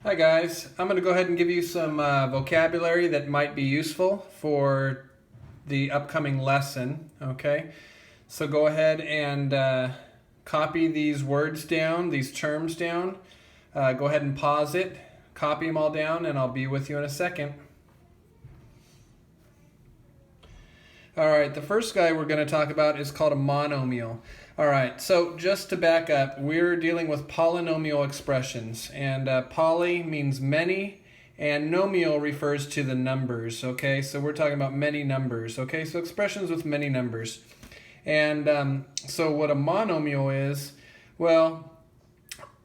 Hi guys, I'm going to go ahead and give you some vocabulary that might be useful for the upcoming lesson, okay? So go ahead and copy these words down, these terms down. Go ahead and pause it, copy them all down, and I'll be with you in a second. Alright, the first guy we're going to talk about is called a monomial. Alright, so just to back up, we're dealing with polynomial expressions. And poly means many, and nomial refers to the numbers, okay? So we're talking about many numbers, okay? So expressions with many numbers. And so what a monomial is, well,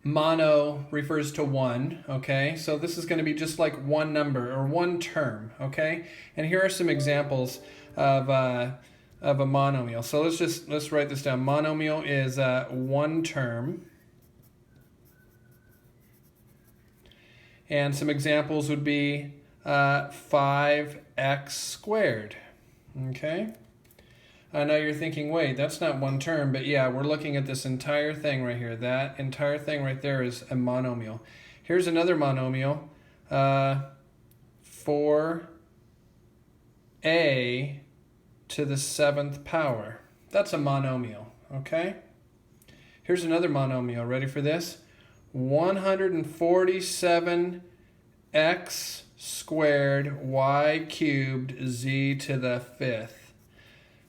mono refers to one, okay? So this is going to be just like one number or one term, okay? And here are some examples of a monomial. So let's write this down. Monomial is one term. And some examples would be 5x squared, okay? I know you're thinking, wait, that's not one term, but yeah, we're looking at this entire thing right here. That entire thing right there is a monomial. Here's another monomial, 4a to the 7th power. That's a monomial, okay? Here's another monomial. Ready for this? 147x squared y cubed z to the 5th.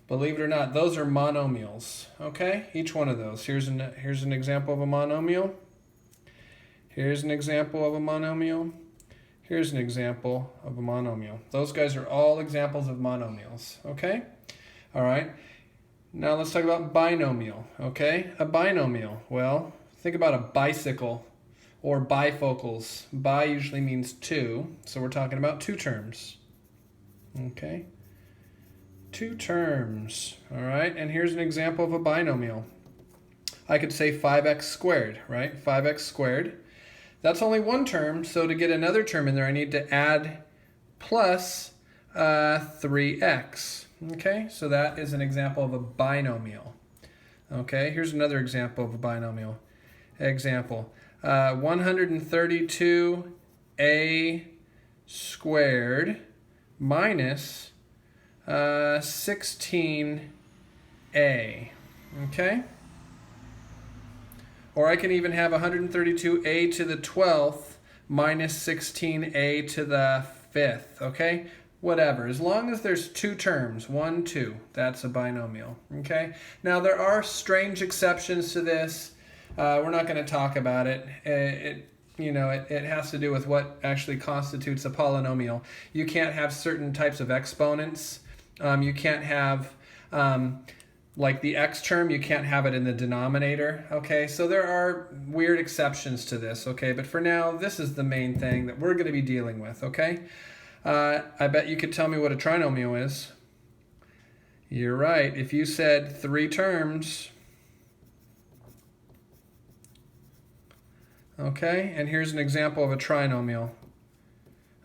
Believe it or not, those are monomials, okay? Each one of those. Here's an example of a monomial. Here's an example of a monomial. Here's an example of a monomial. Those guys are all examples of monomials, okay? All right. Now let's talk about binomial, okay? A binomial, well, think about a bicycle or bifocals. Bi usually means two, so we're talking about two terms, okay? Two terms, all right? And here's an example of a binomial. I could say 5x squared, right? 5x squared. That's only one term, so to get another term in there, I need to add plus 3x, okay? So that is an example of a binomial, okay? Here's another example of a binomial. Example, 132a squared minus 16a, okay? Or I can even have 132a to the 12th minus 16a to the 5th, okay? Whatever, as long as there's two terms, 1, 2, that's a binomial, okay? Now there are strange exceptions to this. We're not going to talk about it. It has to do with what actually constitutes a polynomial. You can't have certain types of exponents. You can't have, like the x term, you can't have it in the denominator, okay? So there are weird exceptions to this, okay? But for now, this is the main thing that we're going to be dealing with, okay? I bet you could tell me what a trinomial is. You're right. If you said three terms, okay? And here's an example of a trinomial,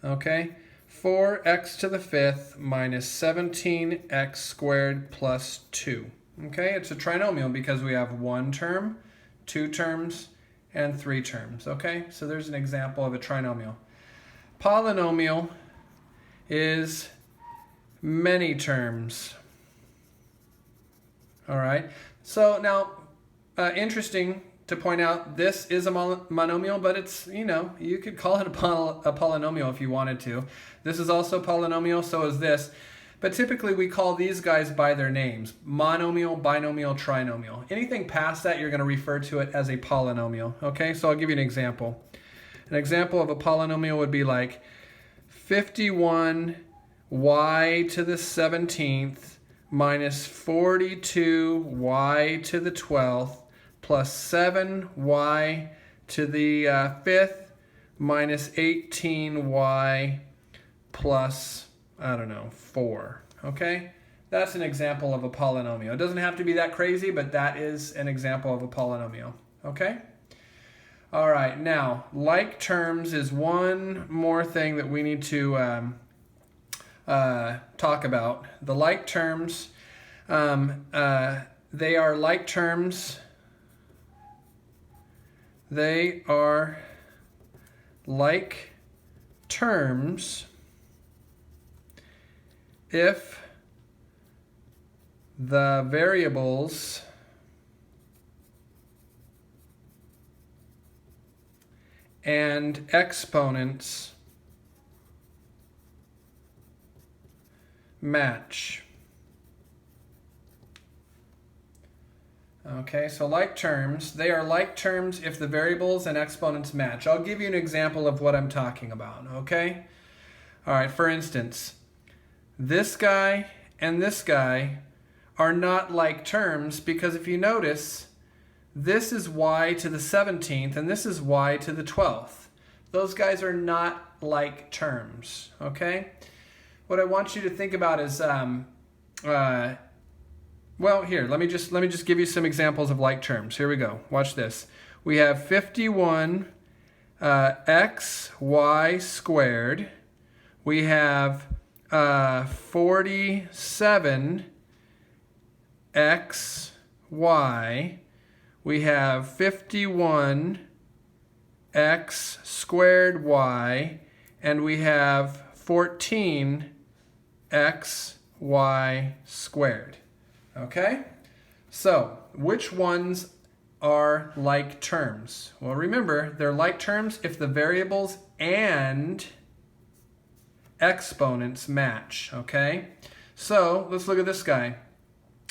okay? 4x to the 5th minus 17x squared plus 2. Okay, it's a trinomial because we have one term, two terms, and three terms. Okay, so there's an example of a trinomial. Polynomial is many terms. All right, so now interesting to point out, this is a monomial, but it's, you could call it a polynomial if you wanted to. This is also a polynomial, so is this. But typically we call these guys by their names: monomial, binomial, trinomial. Anything past that, you're going to refer to it as a polynomial. Okay, so I'll give you an example. An example of a polynomial would be like 51y to the 17th minus 42y to the 12th plus 7y to the 5th minus 18y plus, 4. Okay? That's an example of a polynomial. It doesn't have to be that crazy, but that is an example of a polynomial. Okay? All right, now, like terms is one more thing that we need to talk about. The like terms, they are like terms. They are like terms if the variables and exponents match. Okay, so like terms, they are like terms if the variables and exponents match. I'll give you an example of what I'm talking about, okay? All right, for instance, this guy and this guy are not like terms because if you notice, this is y to the 17th and this is y to the 12th. Those guys are not like terms, okay? What I want you to think about is, well, here, let me just give you some examples of like terms. Here we go. Watch this. We have 51 xy squared. We have 47 xy. We have 51 x squared y, and we have 14 xy squared. Okay? So, which ones are like terms? Well, remember, they're like terms if the variables and exponents match. Okay? So, let's look at this guy.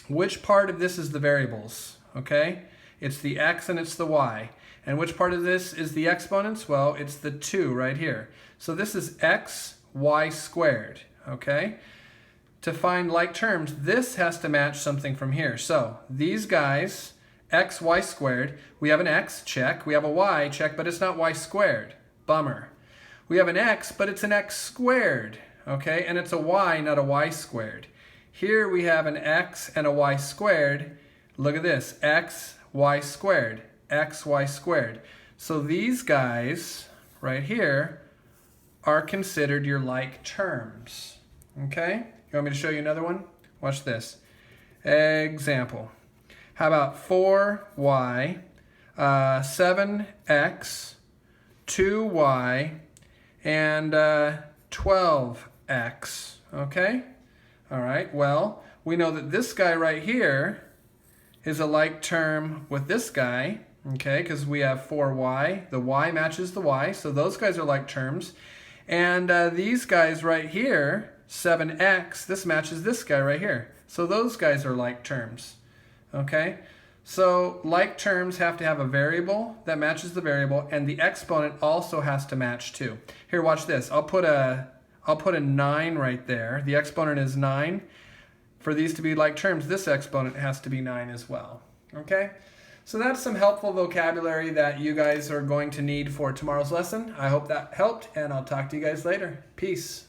Which part of this is the variables? Okay? It's the x and it's the y. And which part of this is the exponents? Well, it's the 2 right here. So this is x, y squared. Okay? To find like terms, this has to match something from here. So these guys, x, y squared, we have an x, check. We have a y, check, but it's not y squared. Bummer. We have an x, but it's an x squared. Okay? And it's a y, not a y squared. Here we have an x and a y squared. Look at this, x, y squared, x, y squared. So these guys right here are considered your like terms. Okay? You want me to show you another one? Watch this. Example. How about 4y, 7x, 2y, and 12x. Okay? All right, well, we know that this guy right here is a like term with this guy, okay, because we have 4y. The y matches the y, so those guys are like terms. And these guys right here, 7x, this matches this guy right here. So those guys are like terms, okay? So like terms have to have a variable that matches the variable, and the exponent also has to match too. Here, watch this. I'll put a 9 right there. The exponent is 9. For these to be like terms, this exponent has to be 9 as well, okay? So that's some helpful vocabulary that you guys are going to need for tomorrow's lesson. I hope that helped, and I'll talk to you guys later. Peace.